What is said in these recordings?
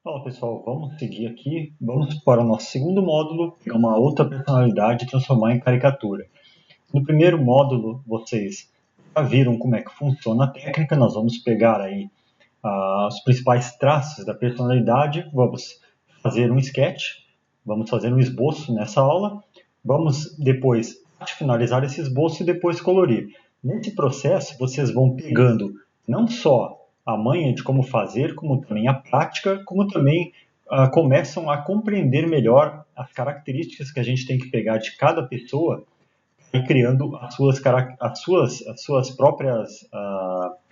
Fala pessoal, vamos seguir aqui. Vamos para o nosso segundo módulo, que é uma outra personalidade transformar em caricatura. No primeiro módulo, vocês já viram como é que funciona a técnica. Nós vamos pegar aí os principais traços da personalidade, vamos fazer um sketch, vamos fazer um esboço nessa aula, vamos depois finalizar esse esboço e depois colorir. Nesse processo, vocês vão pegando não só a manha de como fazer, como também a prática, como também começam a compreender melhor as características que a gente tem que pegar de cada pessoa e criando as suas próprias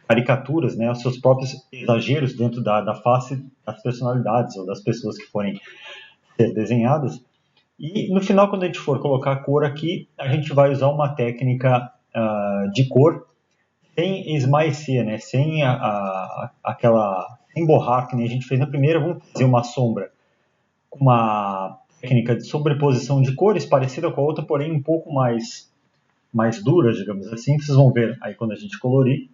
caricaturas, né, os seus próprios exageros dentro da face das personalidades ou das pessoas que forem ser desenhadas. E no final, quando a gente for colocar a cor aqui, a gente vai usar uma técnica de cor sem esmaecer, né, sem sem borrar, que nem a gente fez na primeira. Vamos fazer uma sombra com uma técnica de sobreposição de cores parecida com a outra, porém um pouco mais duras, digamos assim. Vocês vão ver aí quando a gente colorir.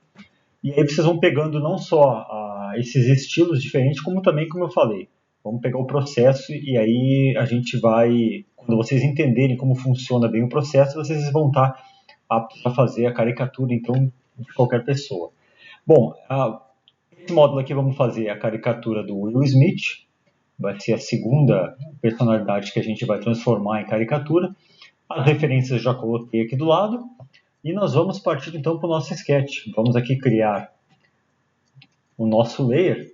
E aí vocês vão pegando não só esses estilos diferentes, como também, como eu falei, vamos pegar o processo e aí a gente vai, quando vocês entenderem como funciona bem o processo, vocês vão estar aptos a fazer a caricatura, então, de qualquer pessoa. Bom, esse módulo aqui vamos fazer a caricatura do Will Smith, vai ser a segunda personalidade que a gente vai transformar em caricatura. As referências eu já coloquei aqui do lado. E nós vamos partir então para o nosso sketch. Vamos aqui criar o nosso layer.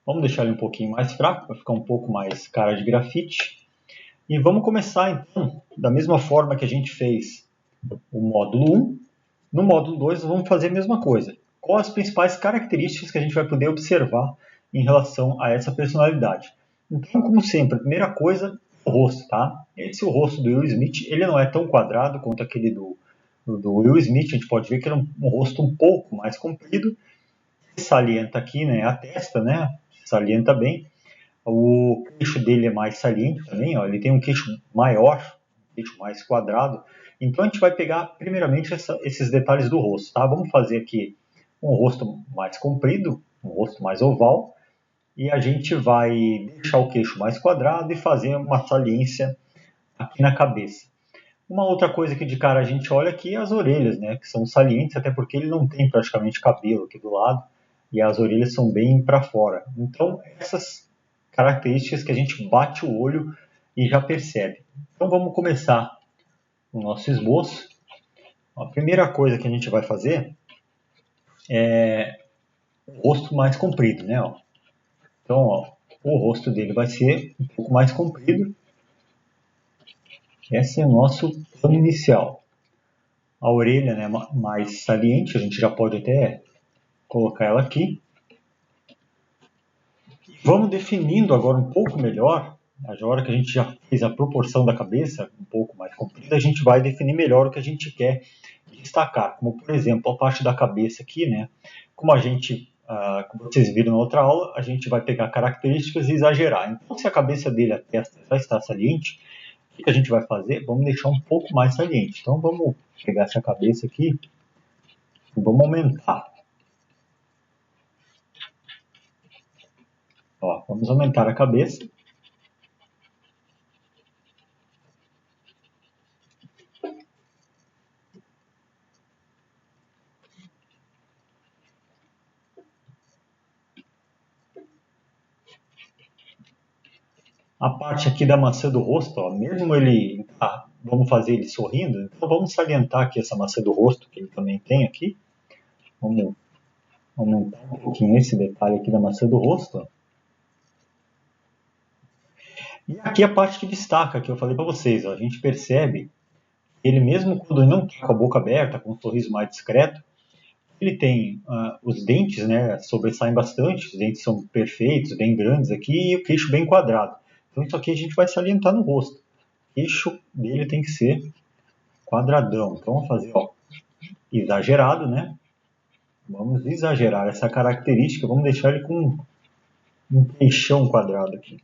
Vamos deixar ele um pouquinho mais fraco, para ficar um pouco mais cara de grafite. E vamos começar então, da mesma forma que a gente fez o módulo 1. No módulo 2 vamos fazer a mesma coisa. Quais as principais características que a gente vai poder observar em relação a essa personalidade? Então, como sempre, a primeira coisa é o rosto, tá? Esse é o rosto do Will Smith, ele não é tão quadrado quanto aquele do Will Smith. A gente pode ver que ele é um rosto um pouco mais comprido. Salienta aqui, né, a testa, né? Salienta bem. O queixo dele é mais saliente também, ó, ele tem um queixo maior, um queixo mais quadrado. Então a gente vai pegar primeiramente esses detalhes do rosto, tá? Vamos fazer aqui um rosto mais comprido, um rosto mais oval, e a gente vai deixar o queixo mais quadrado e fazer uma saliência aqui na cabeça. Uma outra coisa que de cara a gente olha aqui é as orelhas, né? Que são salientes, até porque ele não tem praticamente cabelo aqui do lado e as orelhas são bem para fora. Então essas características que a gente bate o olho e já percebe. Então vamos começar o nosso esboço. A primeira coisa que a gente vai fazer é o rosto mais comprido, né? Então, o rosto dele vai ser um pouco mais comprido. Esse é o nosso plano inicial. A orelha, né, mais saliente, a gente já pode até colocar ela aqui. Vamos definindo agora um pouco melhor. Agora que a gente já fez a proporção da cabeça um pouco mais comprida, a gente vai definir melhor o que a gente quer destacar. Como, por exemplo, a parte da cabeça aqui, né? Como como vocês viram na outra aula, a gente vai pegar características e exagerar. Então, se a cabeça dele, a testa, já está saliente, o que a gente vai fazer? Vamos deixar um pouco mais saliente. Então, vamos pegar essa cabeça aqui e vamos aumentar. Ó, vamos aumentar a cabeça. A parte aqui da maçã do rosto, ó, mesmo ele, vamos fazer ele sorrindo, então vamos salientar aqui essa maçã do rosto que ele também tem aqui. Vamos aumentar um pouquinho esse detalhe aqui da maçã do rosto. Ó. E aqui a parte que destaca, que eu falei para vocês, ó, a gente percebe ele mesmo quando não está com a boca aberta, com um sorriso mais discreto, ele tem os dentes, né, sobressaem bastante, os dentes são perfeitos, bem grandes aqui, e o queixo bem quadrado. Então isso aqui a gente vai salientar no rosto. O queixo dele tem que ser quadradão. Então vamos fazer, ó, exagerado, né? Vamos exagerar essa característica, vamos deixar ele com um queixão quadrado aqui.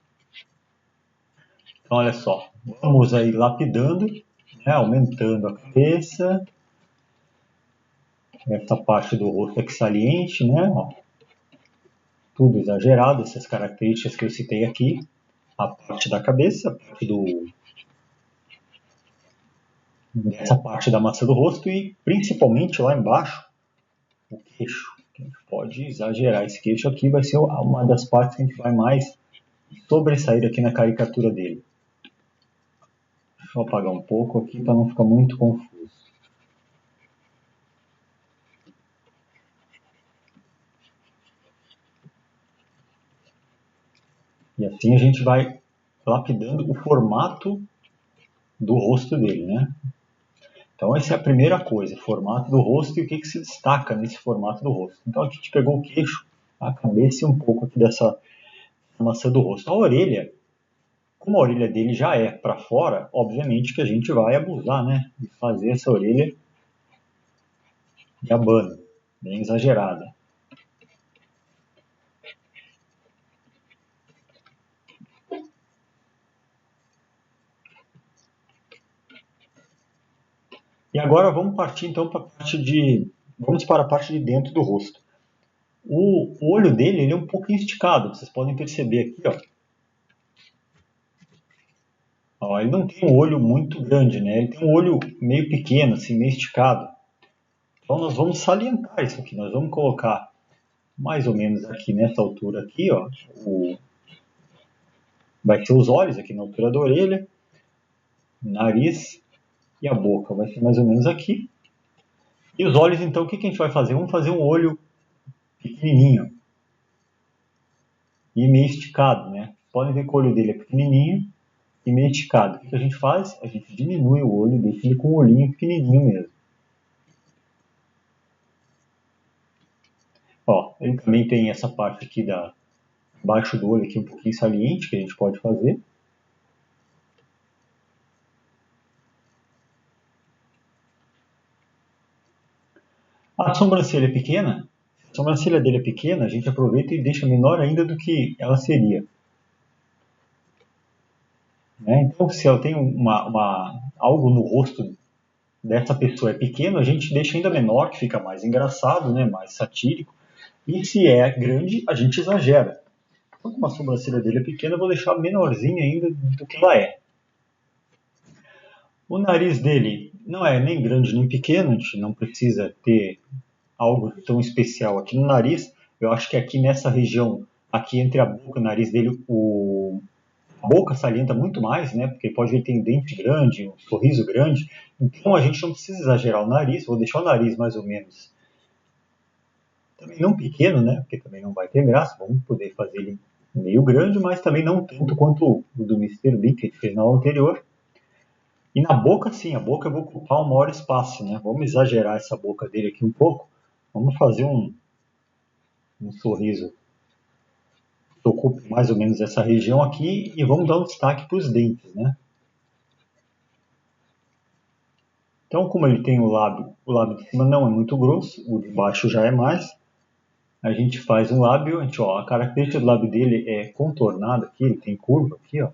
Então olha só, vamos aí lapidando, né, aumentando a cabeça, essa parte do rosto aqui saliente, né? Ó. tudo exagerado, essas características que eu citei aqui, a parte da cabeça, a parte dessa parte da maçã do rosto e principalmente lá embaixo, o queixo. A gente pode exagerar. Esse queixo aqui vai ser uma das partes que a gente vai mais sobressair aqui na caricatura dele. Deixa eu apagar um pouco aqui para não ficar muito confuso. E assim a gente vai lapidando o formato do rosto dele, né? Então essa é a primeira coisa, formato do rosto e o que se destaca nesse formato do rosto. Então aqui a gente pegou o queixo, a cabeça e um pouco aqui dessa maçã do rosto. A orelha, como a orelha dele já é para fora, obviamente que a gente vai abusar, né? De fazer essa orelha de abano, bem exagerada. E agora vamos partir então vamos para a parte de dentro do rosto. O olho dele ele é um pouquinho esticado, vocês podem perceber aqui, ó. Ó, ele não tem um olho muito grande, né? Ele tem um olho meio pequeno, assim, meio esticado. Então nós vamos salientar isso aqui, nós vamos colocar mais ou menos aqui nessa altura aqui, ó, vai ser os olhos aqui na altura da orelha, nariz e a boca vai ser mais ou menos aqui. E os olhos, então, o que a gente vai fazer? Vamos fazer um olho pequenininho e meio esticado, né? Podem ver que o olho dele é pequenininho e meio esticado. O que a gente faz? A gente diminui o olho e deixa ele com um olhinho pequenininho mesmo. Ó, ele também tem essa parte aqui baixo do olho aqui um pouquinho saliente que a gente pode fazer. A sobrancelha é pequena. Se a sobrancelha dele é pequena, a gente aproveita e deixa menor ainda do que ela seria. Né? Então, se ela tem algo no rosto dessa pessoa é pequeno, a gente deixa ainda menor, que fica mais engraçado, né? Mais satírico. E se é grande, a gente exagera. Então, como a sobrancelha dele é pequena, eu vou deixar menorzinha ainda do que ela é. O nariz dele não é nem grande nem pequeno, a gente não precisa ter algo tão especial aqui no nariz. Eu acho que aqui nessa região, aqui entre a boca e o nariz dele, a boca salienta muito mais, né? Porque pode ver que tem um dente grande, um sorriso grande. Então a gente não precisa exagerar o nariz, vou deixar o nariz mais ou menos. Também não pequeno, né? Porque também não vai ter graça. Vamos poder fazer ele meio grande, mas também não tanto quanto o do Mr. Bean que a gente fez na aula anterior. E na boca, sim, a boca eu vou ocupar um maior espaço, né? Vamos exagerar essa boca dele aqui um pouco. Vamos fazer um sorriso que ocupe mais ou menos essa região aqui e vamos dar um destaque para os dentes, né? Então, como ele tem o lábio de cima não é muito grosso, o de baixo já é mais, a gente faz um lábio, a característica do lábio dele é contornado aqui, ele tem curva aqui, ó.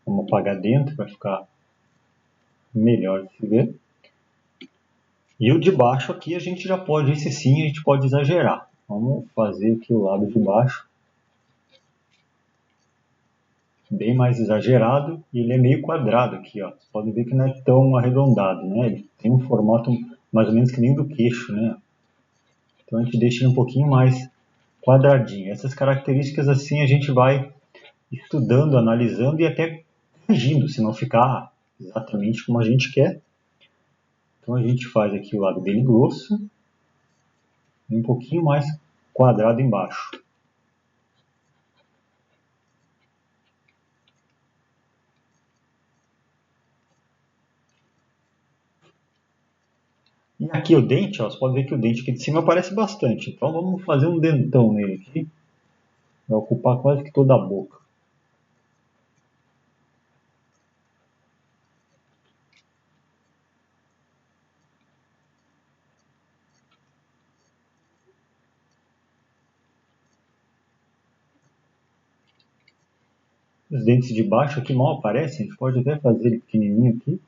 Vamos apagar dentro para ficar melhor de se ver. E o de baixo aqui a gente já pode, esse sim a gente pode exagerar. Vamos fazer aqui o lábio de baixo. Bem mais exagerado e ele é meio quadrado aqui, ó. Vocês podem ver que não é tão arredondado, né? Ele tem um formato mais ou menos que nem do queixo, né? Então a gente deixa ele um pouquinho mais quadradinho. Essas características assim a gente vai estudando, analisando e até corrigindo, se não ficar exatamente como a gente quer. Então a gente faz aqui o lado dele grosso e um pouquinho mais quadrado embaixo. E aqui o dente, ó, você pode ver que o dente aqui de cima aparece bastante. Então vamos fazer um dentão nele aqui. Vai ocupar quase que toda a boca. Os dentes de baixo aqui mal aparecem, a gente pode até fazer ele pequenininho aqui.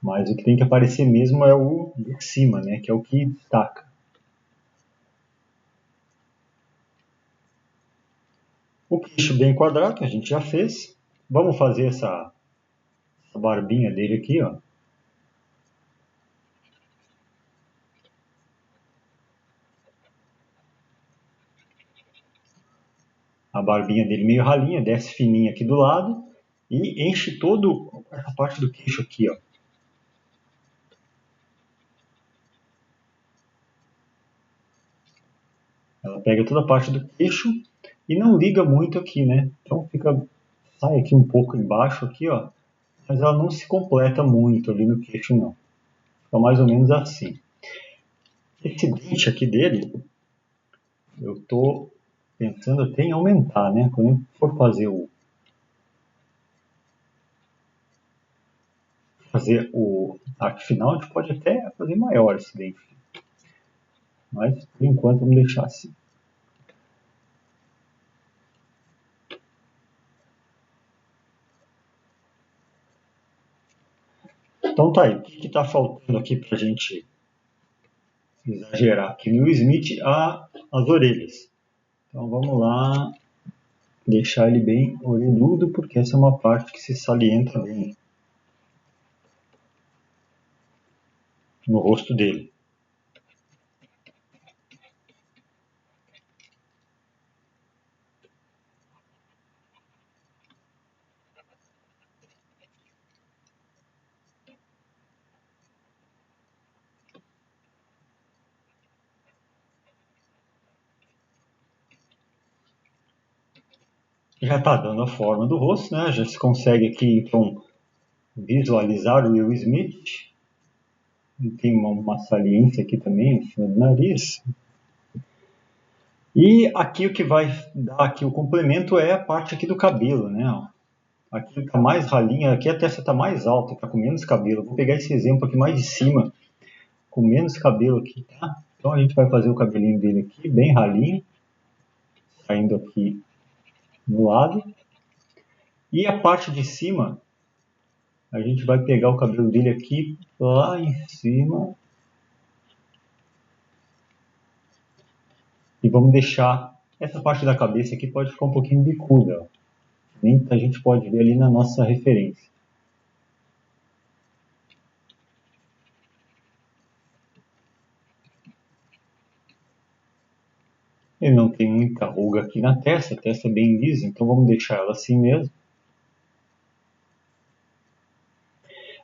Mas o que tem que aparecer mesmo é o de cima, né? Que é o que destaca. O queixo bem quadrado, a gente já fez. Vamos fazer essa barbinha dele aqui, ó. A barbinha dele meio ralinha, desce fininha aqui do lado e enche toda essa parte do queixo aqui, ó. Ela pega toda a parte do queixo e não liga muito aqui, né? Então sai aqui um pouco embaixo aqui, ó, mas ela não se completa muito ali no queixo, não. Fica mais ou menos assim. Esse dente aqui dele, eu tô pensando até em aumentar, né? Quando eu for fazer o arte final, a gente pode até fazer maior esse dente. Mas, por enquanto, vamos deixar assim. Então tá aí, o que está faltando aqui para a gente exagerar? Aqui no Will Smith, as orelhas. Então vamos lá, deixar ele bem orelhudo, porque essa é uma parte que se salienta bem no rosto dele. Já está dando a forma do rosto, né? Já se consegue aqui então visualizar o Will Smith. Ele tem uma saliência aqui também em cima do nariz. E aqui o que vai dar aqui o complemento é a parte aqui do cabelo, né? Aqui está mais ralinha, aqui a testa está mais alta, está com menos cabelo. Vou pegar esse exemplo aqui mais de cima, com menos cabelo aqui, tá? Então a gente vai fazer o cabelinho dele aqui, bem ralinho, saindo aqui no lado. E a parte de cima, a gente vai pegar o cabelo dele aqui lá em cima. E vamos deixar essa parte da cabeça aqui pode ficar um pouquinho bicuda, ó. Nem a gente pode ver ali na nossa referência. Ele não tem muita ruga aqui na testa, a testa é bem lisa, então vamos deixar ela assim mesmo.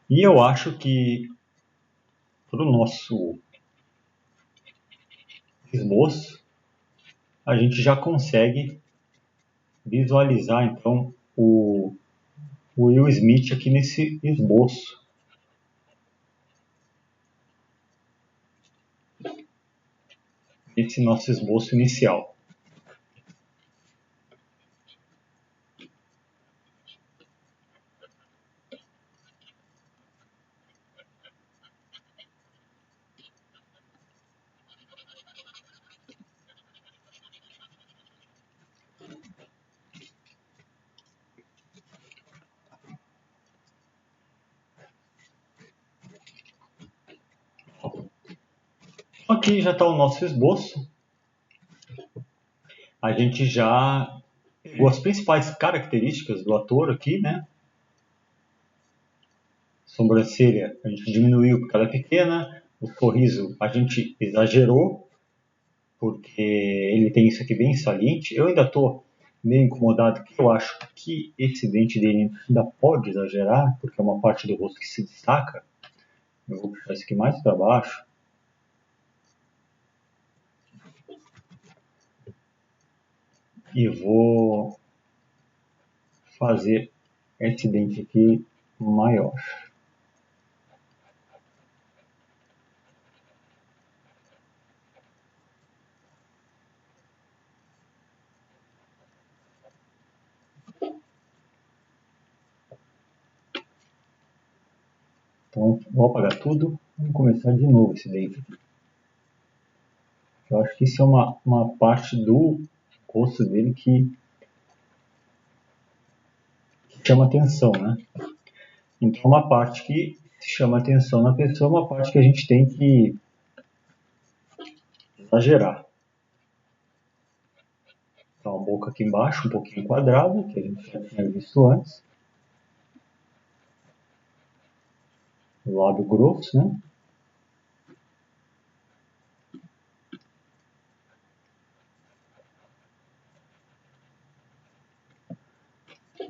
E eu acho que para o nosso esboço, a gente já consegue visualizar então o Will Smith aqui nesse esboço. Esse nosso esboço inicial. Aqui já está o nosso esboço. A gente já pegou as principais características do ator aqui, né? Sobrancelha a gente diminuiu porque ela é pequena. O sorriso a gente exagerou, porque ele tem isso aqui bem saliente. Eu ainda estou meio incomodado, porque eu acho que esse dente dele ainda pode exagerar, porque é uma parte do rosto que se destaca. Eu vou puxar isso aqui mais para baixo. E vou fazer esse dente aqui maior. Então, vou apagar tudo. Vamos começar de novo esse dente aqui. Eu acho que isso é uma parte do rosto dele que chama atenção, né? Então, uma parte que chama atenção na pessoa é uma parte que a gente tem que exagerar. Então, a boca aqui embaixo, um pouquinho quadrada, que a gente já tinha visto antes. O lábio grosso, né?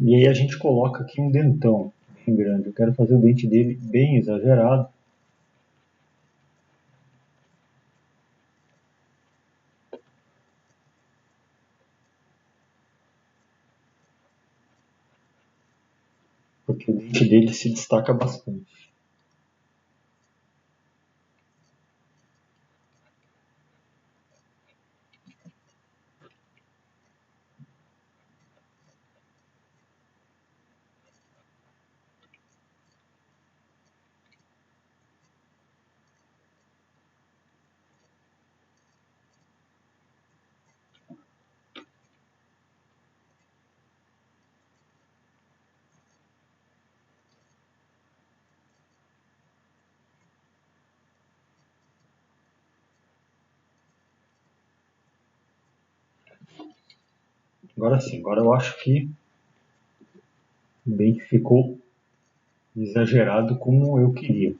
E aí a gente coloca aqui um dentão bem grande. Eu quero fazer o dente dele bem exagerado. Porque o dente dele se destaca bastante. Agora sim, agora eu acho que o dente ficou exagerado como eu queria.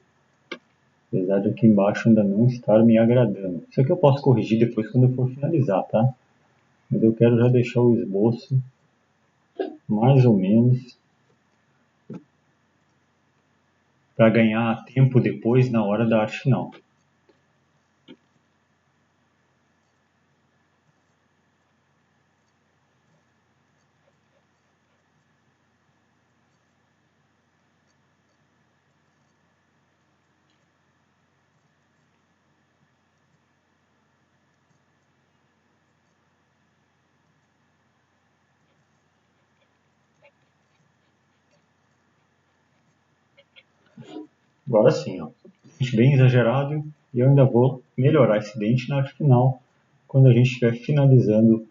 Apesar de aqui embaixo ainda não estar me agradando. Isso aqui eu posso corrigir depois quando eu for finalizar, tá? Mas eu quero já deixar o esboço mais ou menos para ganhar tempo depois na hora da arte final. Agora sim, ó. Dente bem exagerado e eu ainda vou melhorar esse dente na arte final quando a gente estiver finalizando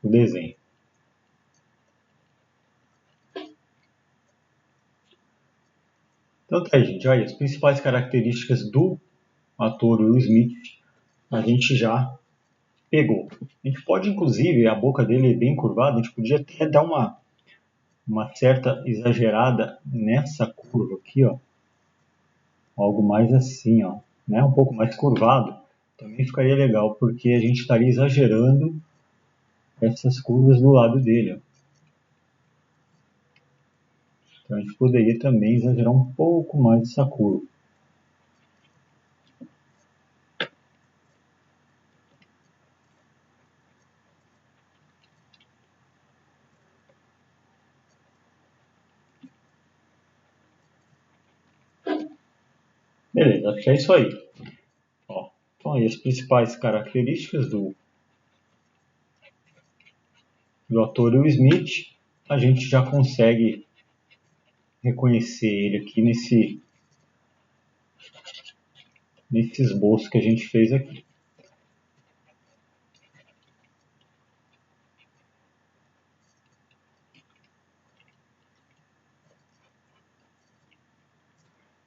o desenho. Então tá aí, gente. Olha, as principais características do ator Will Smith a gente já pegou. A gente pode, inclusive, a boca dele é bem curvada, a gente podia até dar uma certa exagerada nessa curva aqui, ó. Algo mais assim, ó, né? Um pouco mais curvado. Também ficaria legal, porque a gente estaria exagerando essas curvas do lado dele, ó. Então a gente poderia também exagerar um pouco mais essa curva. Beleza, acho que é isso aí. Ó, então aí as principais características do ator Will Smith, a gente já consegue reconhecer ele aqui nesse esboço que a gente fez aqui.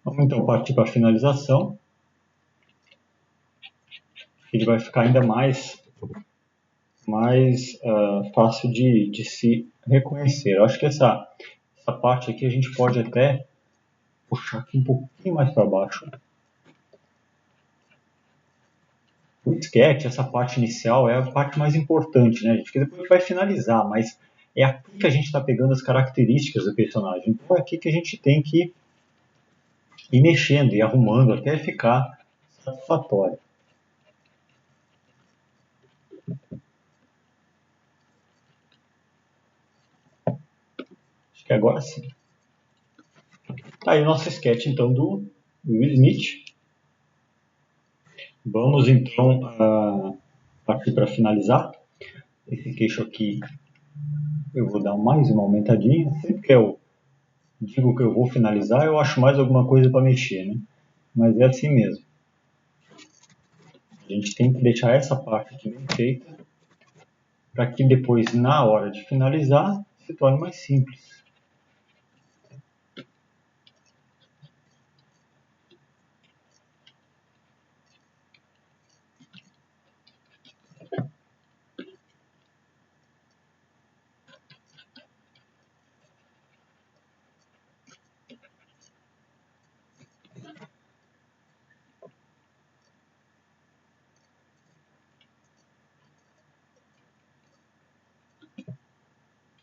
Vamos então partir para a finalização. Ele vai ficar ainda mais fácil de se reconhecer. Eu acho que essa parte aqui a gente pode até puxar aqui um pouquinho mais para baixo. O sketch, essa parte inicial, é a parte mais importante, né, gente? Porque depois a gente vai finalizar, mas é aqui que a gente está pegando as características do personagem. Então é aqui que a gente tem que ir mexendo e arrumando até ficar satisfatório. Acho que agora sim. Tá aí o nosso sketch então do Will Smith. Vamos então partir para finalizar. Esse queixo aqui eu vou dar mais uma aumentadinha. Sempre que eu digo que eu vou finalizar, eu acho mais alguma coisa para mexer, né? Mas é assim mesmo. A gente tem que deixar essa parte aqui bem feita. para que depois, na hora de finalizar, se torne mais simples.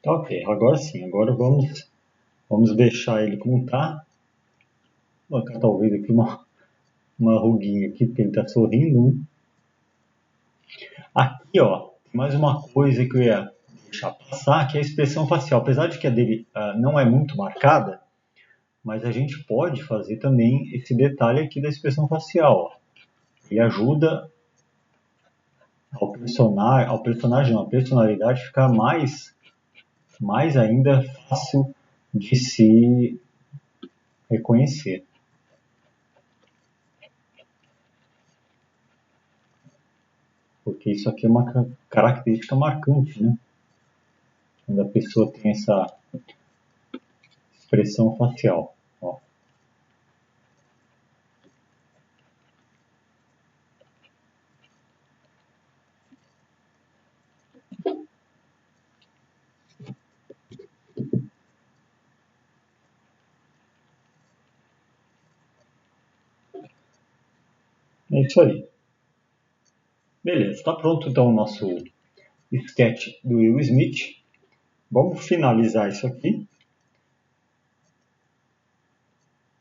Tá ok, agora sim, agora vamos deixar ele como está. Vou colocar talvez aqui uma ruguinha aqui, porque ele está sorrindo, né? Aqui, ó, tem mais uma coisa que eu ia deixar passar, que é a expressão facial. Apesar de que a dele não é muito marcada, mas a gente pode fazer também esse detalhe aqui da expressão facial. Ó. Ele ajuda ao personagem, a personalidade ficar mais ainda fácil de se reconhecer. Porque isso aqui é uma característica marcante, né? Quando a pessoa tem essa expressão facial. Ó. É isso aí. Beleza, está pronto então o nosso sketch do Will Smith. Vamos finalizar isso aqui.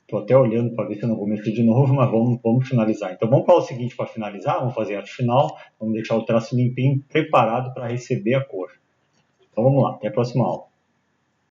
Estou até olhando para ver se eu não vou mexer de novo, mas vamos finalizar. Então vamos para o seguinte para finalizar, vamos fazer a arte final, vamos deixar o traço limpinho, preparado para receber a cor. Então vamos lá, até a próxima aula.